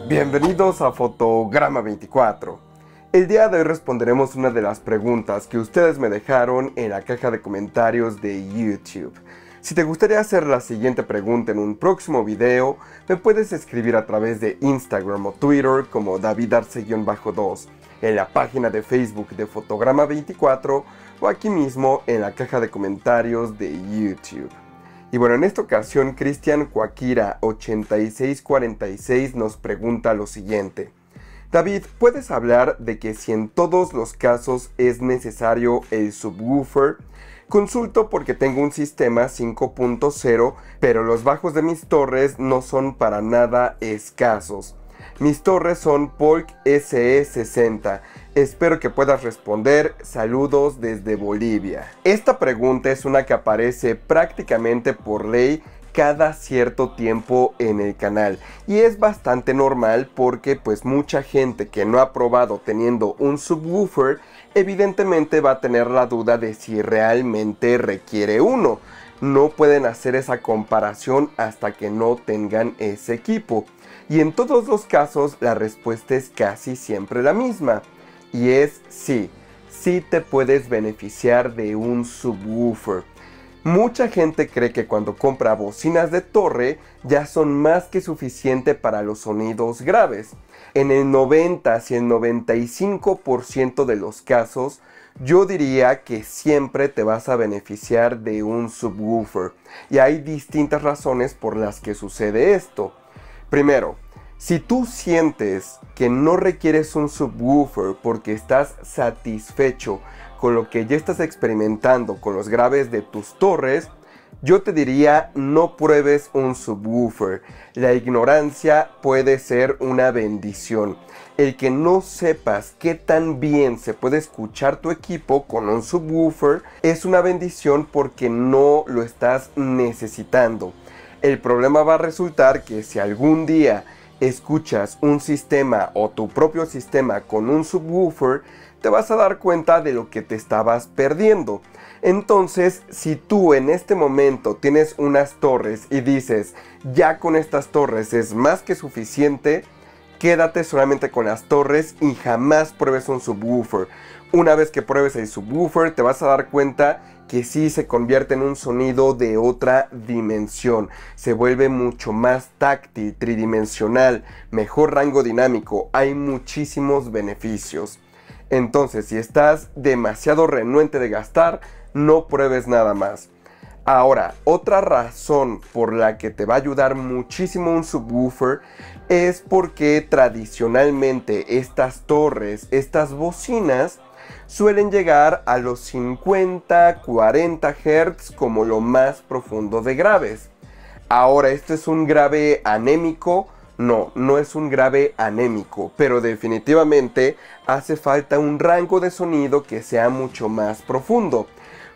Bienvenidos a Fotograma 24. El día de hoy responderemos una de las preguntas que ustedes me dejaron en la caja de comentarios de YouTube. Si te gustaría hacer la siguiente pregunta en un próximo video, me puedes escribir a través de Instagram o Twitter como davidarce-2, en la página de Facebook de Fotograma 24 o aquí mismo en la caja de comentarios de YouTube. Y bueno, en esta ocasión Cristian Cuaquira 8646 nos pregunta lo siguiente: David, ¿puedes hablar de que si en todos los casos es necesario el subwoofer? Consulto porque tengo un sistema 5.0, pero los bajos de mis torres no son para nada escasos. Mis torres son Polk SE60. Espero que puedas responder. Saludos desde Bolivia. Esta pregunta es una que aparece prácticamente por ley cada cierto tiempo en el canal y es bastante normal porque pues mucha gente que no ha probado teniendo un subwoofer evidentemente va a tener la duda de si realmente requiere uno. No pueden hacer esa comparación hasta que no tengan ese equipo. Y en todos los casos la respuesta es casi siempre la misma. Y es sí, sí te puedes beneficiar de un subwoofer. Mucha gente cree que cuando compra bocinas de torre ya son más que suficiente para los sonidos graves. En el 90 y el 95% de los casos, yo diría que siempre te vas a beneficiar de un subwoofer. Y hay distintas razones por las que sucede esto. Primero, si tú sientes que no requieres un subwoofer porque estás satisfecho con lo que ya estás experimentando con los graves de tus torres, yo te diría no pruebes un subwoofer. La ignorancia puede ser una bendición. El que no sepas qué tan bien se puede escuchar tu equipo con un subwoofer es una bendición porque no lo estás necesitando. El problema va a resultar que si algún día escuchas un sistema o tu propio sistema con un subwoofer, te vas a dar cuenta de lo que te estabas perdiendo. Entonces, si tú en este momento tienes unas torres y dices, ya con estas torres es más que suficiente, quédate solamente con las torres y jamás pruebes un subwoofer. Una vez que pruebes el subwoofer, te vas a dar cuenta que sí se convierte en un sonido de otra dimensión. Se vuelve mucho más táctil, tridimensional, mejor rango dinámico. Hay muchísimos beneficios. Entonces, si estás demasiado renuente de gastar, no pruebes nada más. Ahora, otra razón por la que te va a ayudar muchísimo un subwoofer es porque tradicionalmente estas torres, estas bocinas, suelen llegar a los 50-40 Hz como lo más profundo de graves. Ahora, ¿esto es un grave anémico? No, no es un grave anémico, pero definitivamente hace falta un rango de sonido que sea mucho más profundo.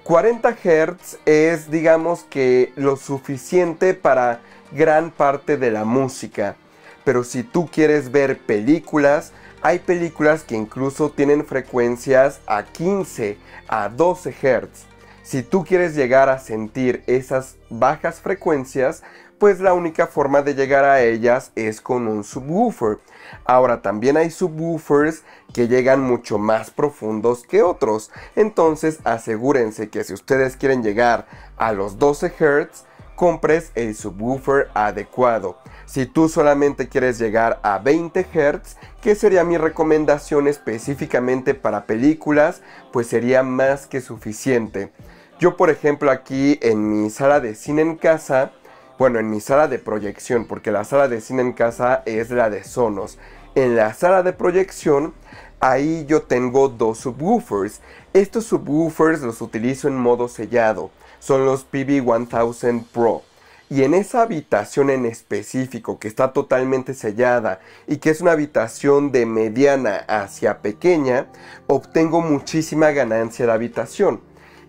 40 Hz es, digamos que, lo suficiente para gran parte de la música. Pero si tú quieres ver películas, hay películas que incluso tienen frecuencias a 15, a 12 Hz. Si tú quieres llegar a sentir esas bajas frecuencias, pues la única forma de llegar a ellas es con un subwoofer. Ahora, también hay subwoofers que llegan mucho más profundos que otros. Entonces, asegúrense que si ustedes quieren llegar a los 12 Hz, compres el subwoofer adecuado. Si tú solamente quieres llegar a 20 Hz, que sería mi recomendación específicamente para películas, pues sería más que suficiente. Yo, por ejemplo, aquí en mi sala de cine en casa, bueno, en mi sala de proyección, porque la sala de cine en casa es la de Sonos. En la sala de proyección, ahí yo tengo dos subwoofers. Estos subwoofers los utilizo en modo sellado. Son los PV1000 Pro. Y en esa habitación en específico que está totalmente sellada y que es una habitación de mediana hacia pequeña, obtengo muchísima ganancia de habitación.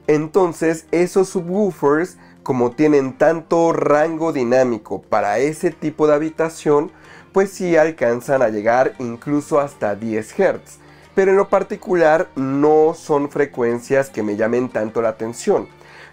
Entonces esos subwoofers, como tienen tanto rango dinámico para ese tipo de habitación, pues sí alcanzan a llegar incluso hasta 10 Hz. Pero en lo particular no son frecuencias que me llamen tanto la atención.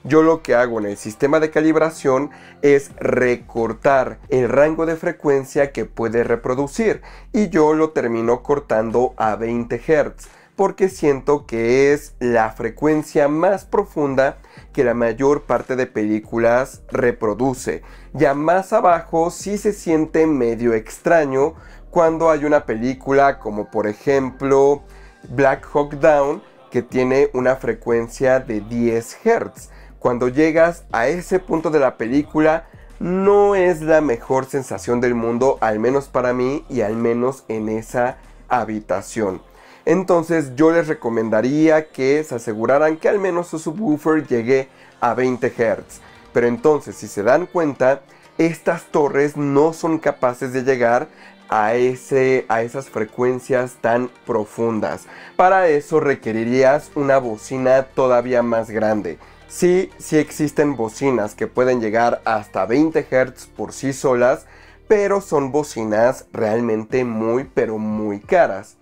yo lo que hago en el sistema de calibración es recortar el rango de frecuencia que puede reproducir, y yo lo termino cortando a 20 Hz, porque siento que es la frecuencia más profunda que la mayor parte de películas reproduce. Ya más abajo sí se siente medio extraño cuando hay una película como por ejemplo Black Hawk Down, que tiene una frecuencia de 10 Hz. Cuando llegas a ese punto de la película no es la mejor sensación del mundo, al menos para mí y al menos en esa habitación. Entonces yo les recomendaría que se aseguraran que al menos su subwoofer llegue a 20 Hz. Pero entonces, si se dan cuenta, estas torres no son capaces de llegar a esas frecuencias tan profundas. Para eso requerirías una bocina todavía más grande. Sí existen bocinas que pueden llegar hasta 20 Hz por sí solas, pero son bocinas realmente muy caras.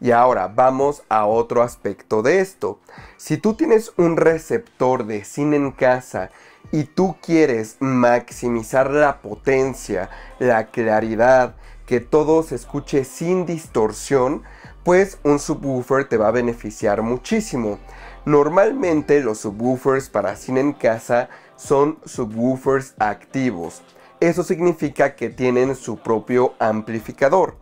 Y ahora vamos a otro aspecto de esto. Si tú tienes un receptor de cine en casa y tú quieres maximizar la potencia, la claridad, que todo se escuche sin distorsión, pues un subwoofer te va a beneficiar muchísimo. Normalmente los subwoofers para cine en casa son subwoofers activos. Eso significa que tienen su propio amplificador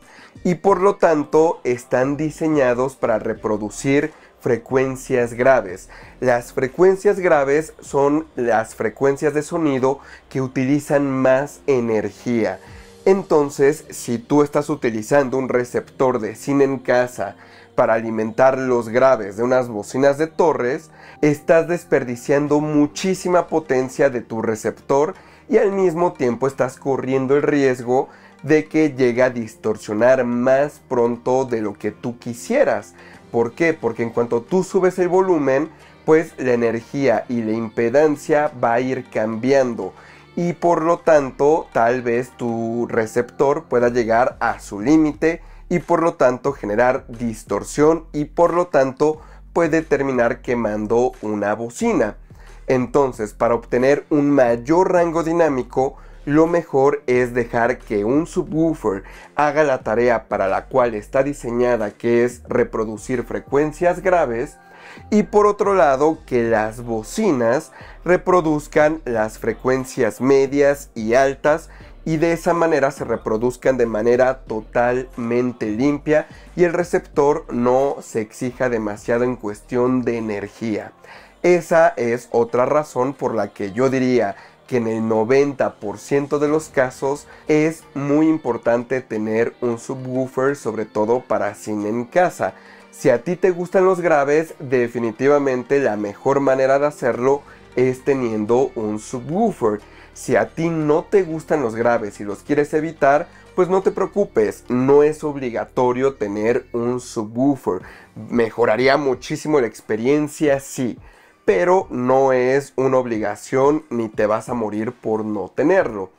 y por lo tanto están diseñados para reproducir frecuencias graves. Las frecuencias graves son las frecuencias de sonido que utilizan más energía. Entonces, si tú estás utilizando un receptor de cine en casa para alimentar los graves de unas bocinas de torres, estás desperdiciando muchísima potencia de tu receptor y al mismo tiempo estás corriendo el riesgo de que llegue a distorsionar más pronto de lo que tú quisieras. ¿Por qué? Porque en cuanto tú subes el volumen, pues la energía y la impedancia va a ir cambiando. Y por lo tanto, tal vez tu receptor pueda llegar a su límite y por lo tanto generar distorsión y por lo tanto puede terminar quemando una bocina. Entonces, para obtener un mayor rango dinámico, lo mejor es dejar que un subwoofer haga la tarea para la cual está diseñada, que es reproducir frecuencias graves, y por otro lado que las bocinas reproduzcan las frecuencias medias y altas y de esa manera se reproduzcan de manera totalmente limpia y el receptor no se exija demasiado en cuestión de energía. Esa es otra razón por la que yo diría que en el 90% de los casos es muy importante tener un subwoofer, sobre todo para cine en casa. Si a ti te gustan los graves, definitivamente la mejor manera de hacerlo es teniendo un subwoofer. Si a ti no te gustan los graves y los quieres evitar, pues no te preocupes, no es obligatorio tener un subwoofer. Mejoraría muchísimo la experiencia, sí, pero no es una obligación ni te vas a morir por no tenerlo.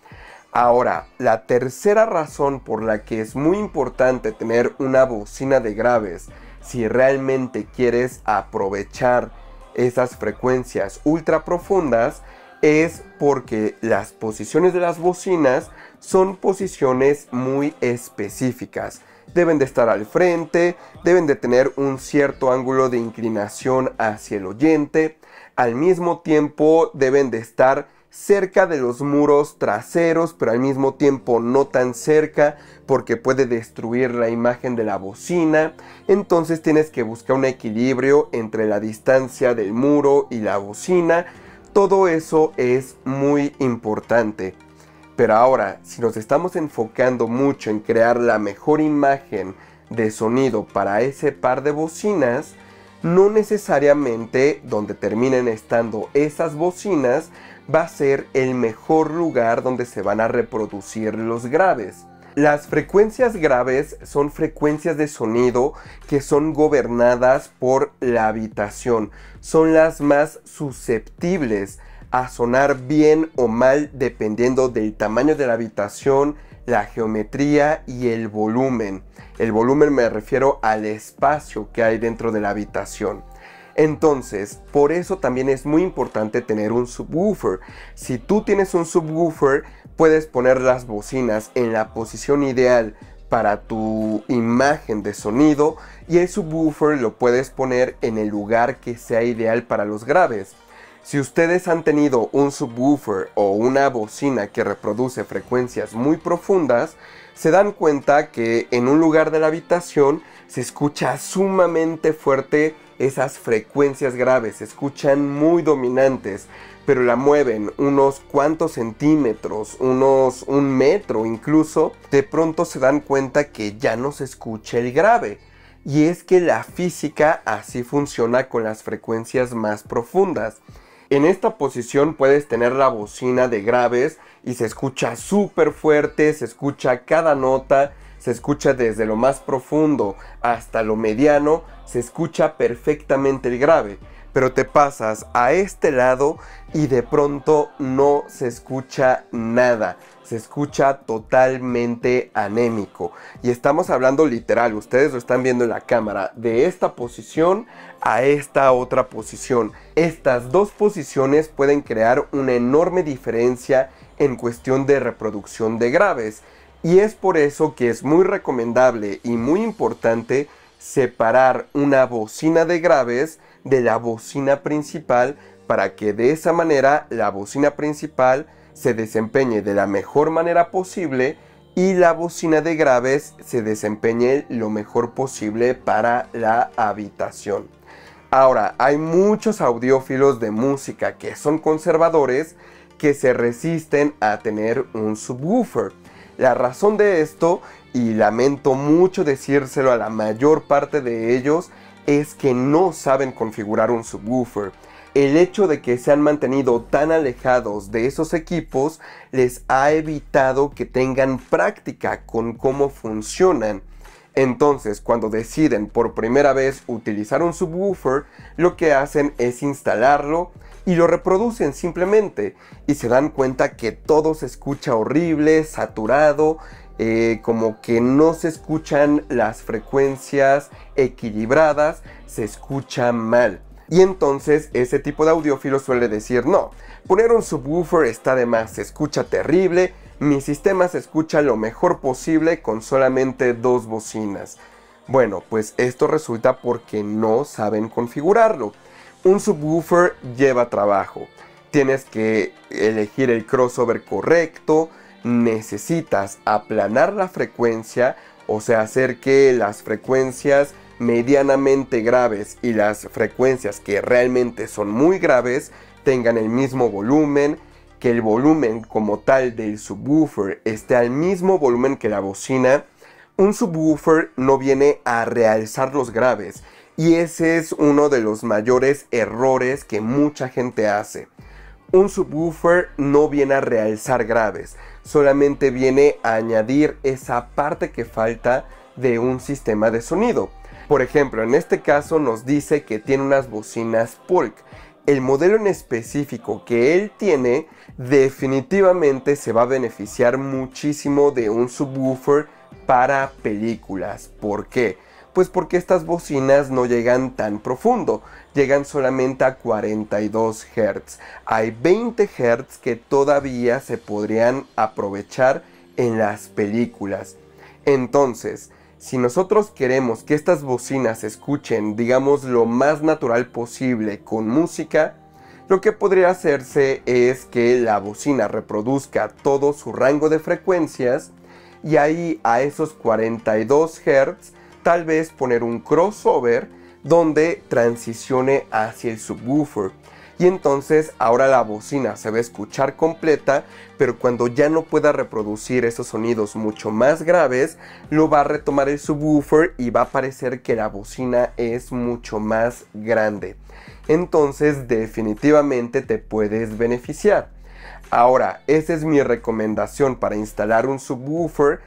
Ahora, la tercera razón por la que es muy importante tener una bocina de graves, si realmente quieres aprovechar esas frecuencias ultra profundas, es porque las posiciones de las bocinas son posiciones muy específicas. Deben de estar al frente, deben de tener un cierto ángulo de inclinación hacia el oyente, al mismo tiempo deben de estar cerca de los muros traseros, pero al mismo tiempo no tan cerca porque puede destruir la imagen de la bocina. Entonces tienes que buscar un equilibrio entre la distancia del muro y la bocina. Todo eso es muy importante. Pero ahora, si nos estamos enfocando mucho en crear la mejor imagen de sonido para ese par de bocinas, no necesariamente donde terminen estando esas bocinas va a ser el mejor lugar donde se van a reproducir los graves. Las frecuencias graves son frecuencias de sonido que son gobernadas por la habitación. Son las más susceptibles a sonar bien o mal dependiendo del tamaño de la habitación, la geometría y el volumen. El volumen me refiero al espacio que hay dentro de la habitación. Entonces, por eso también es muy importante tener un subwoofer. Si tú tienes un subwoofer, puedes poner las bocinas en la posición ideal para tu imagen de sonido y el subwoofer lo puedes poner en el lugar que sea ideal para los graves. Si ustedes han tenido un subwoofer o una bocina que reproduce frecuencias muy profundas, se dan cuenta que en un lugar de la habitación se escucha sumamente fuerte esas frecuencias graves, se escuchan muy dominantes, pero la mueven unos cuantos centímetros, un metro incluso, de pronto se dan cuenta que ya no se escucha el grave. Y es que la física así funciona con las frecuencias más profundas. En esta posición puedes tener la bocina de graves y se escucha súper fuerte, se escucha cada nota, se escucha desde lo más profundo hasta lo mediano, se escucha perfectamente el grave. Pero te pasas a este lado y de pronto no se escucha nada. Se escucha totalmente anémico. Y estamos hablando literal, ustedes lo están viendo en la cámara, de esta posición a esta otra posición. Estas dos posiciones pueden crear una enorme diferencia en cuestión de reproducción de graves. Y es por eso que es muy recomendable y muy importante separar una bocina de graves de la bocina principal para que de esa manera la bocina principal se desempeñe de la mejor manera posible y la bocina de graves se desempeñe lo mejor posible para la habitación. Ahora, hay muchos audiófilos de música que son conservadores que se resisten a tener un subwoofer. La razón de esto, y lamento mucho decírselo a la mayor parte de ellos, es que no saben configurar un subwoofer. El hecho de que se han mantenido tan alejados de esos equipos les ha evitado que tengan práctica con cómo funcionan. Entonces, cuando deciden por primera vez utilizar un subwoofer, lo que hacen es instalarlo y lo reproducen simplemente. Y se dan cuenta que todo se escucha horrible, saturado, como que no se escuchan las frecuencias equilibradas, se escucha mal. Y entonces ese tipo de audiófilo suele decir, no, poner un subwoofer está de más, se escucha terrible, mi sistema se escucha lo mejor posible con solamente dos bocinas. Bueno, pues esto resulta porque no saben configurarlo. Un subwoofer lleva trabajo, tienes que elegir el crossover correcto, necesitas aplanar la frecuencia, o sea, hacer que las frecuencias medianamente graves y las frecuencias que realmente son muy graves tengan el mismo volumen, que el volumen como tal del subwoofer esté al mismo volumen que la bocina. Un subwoofer no viene a realzar los graves y ese es uno de los mayores errores que mucha gente hace. Un subwoofer no viene a realzar graves, solamente viene a añadir esa parte que falta de un sistema de sonido. Por ejemplo, en este caso nos dice que tiene unas bocinas Polk. El modelo en específico que él tiene definitivamente se va a beneficiar muchísimo de un subwoofer para películas. ¿Por qué? Pues porque estas bocinas no llegan tan profundo, llegan solamente a 42 Hz. Hay 20 Hz que todavía se podrían aprovechar en las películas. Entonces, si nosotros queremos que estas bocinas se escuchen, digamos, lo más natural posible con música, lo que podría hacerse es que la bocina reproduzca todo su rango de frecuencias y ahí a esos 42 Hz tal vez poner un crossover donde transicione hacia el subwoofer. Y entonces ahora la bocina se va a escuchar completa, pero cuando ya no pueda reproducir esos sonidos mucho más graves, lo va a retomar el subwoofer y va a parecer que la bocina es mucho más grande. Entonces definitivamente te puedes beneficiar. Ahora, esa es mi recomendación para instalar un subwoofer.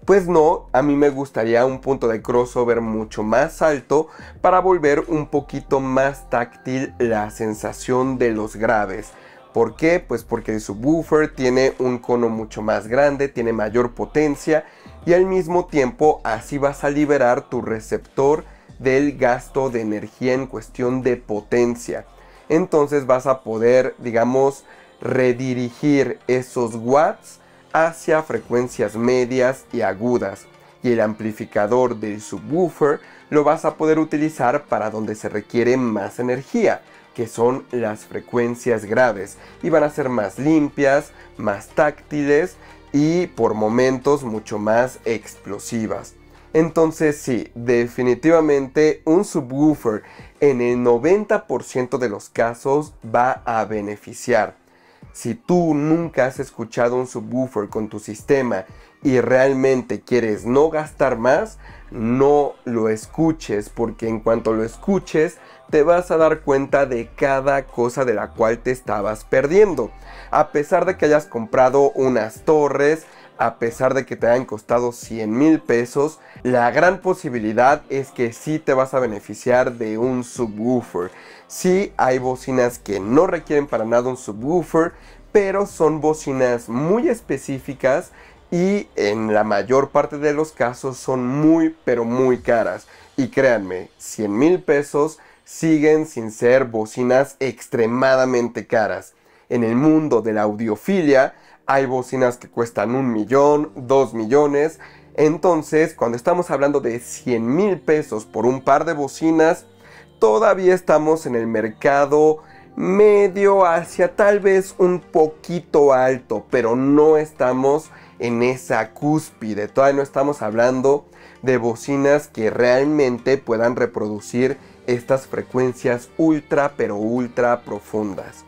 Pues no, a mí me gustaría un punto de crossover mucho más alto para volver un poquito más táctil la sensación de los graves. ¿Por qué? Pues porque el subwoofer tiene un cono mucho más grande, tiene mayor potencia y al mismo tiempo así vas a liberar tu receptor del gasto de energía en cuestión de potencia. Entonces vas a poder, digamos, redirigir esos watts hacia frecuencias medias y agudas. Y el amplificador del subwoofer lo vas a poder utilizar para donde se requiere más energía, que son las frecuencias graves, y van a ser más limpias, más táctiles y por momentos mucho más explosivas. Entonces sí, definitivamente un subwoofer en el 90% de los casos va a beneficiar. Si tú nunca has escuchado un subwoofer con tu sistema y realmente quieres no gastar más, no lo escuches, porque en cuanto lo escuches te vas a dar cuenta de cada cosa de la cual te estabas perdiendo. A pesar de que hayas comprado unas torres, a pesar de que te hayan costado 100,000 pesos, la gran posibilidad es que sí te vas a beneficiar de un subwoofer. Sí, hay bocinas que no requieren para nada un subwoofer, pero son bocinas muy específicas y en la mayor parte de los casos son muy pero muy caras. Y créanme, 100,000 pesos siguen sin ser bocinas extremadamente caras. En el mundo de la audiofilia hay bocinas que cuestan 1 millón, 2 millones. Entonces, cuando estamos hablando de 100,000 pesos por un par de bocinas, todavía estamos en el mercado medio hacia tal vez un poquito alto, pero no estamos en esa cúspide. Todavía no estamos hablando de bocinas que realmente puedan reproducir estas frecuencias ultra pero ultra profundas.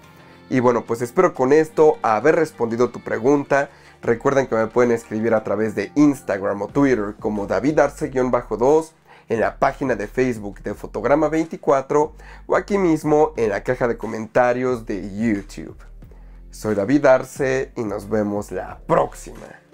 Y bueno, pues espero con esto haber respondido tu pregunta. Recuerden que me pueden escribir a través de Instagram o Twitter como davidarce-2, en la página de Facebook de Fotograma 24 o aquí mismo en la caja de comentarios de YouTube. Soy David Arce y nos vemos la próxima.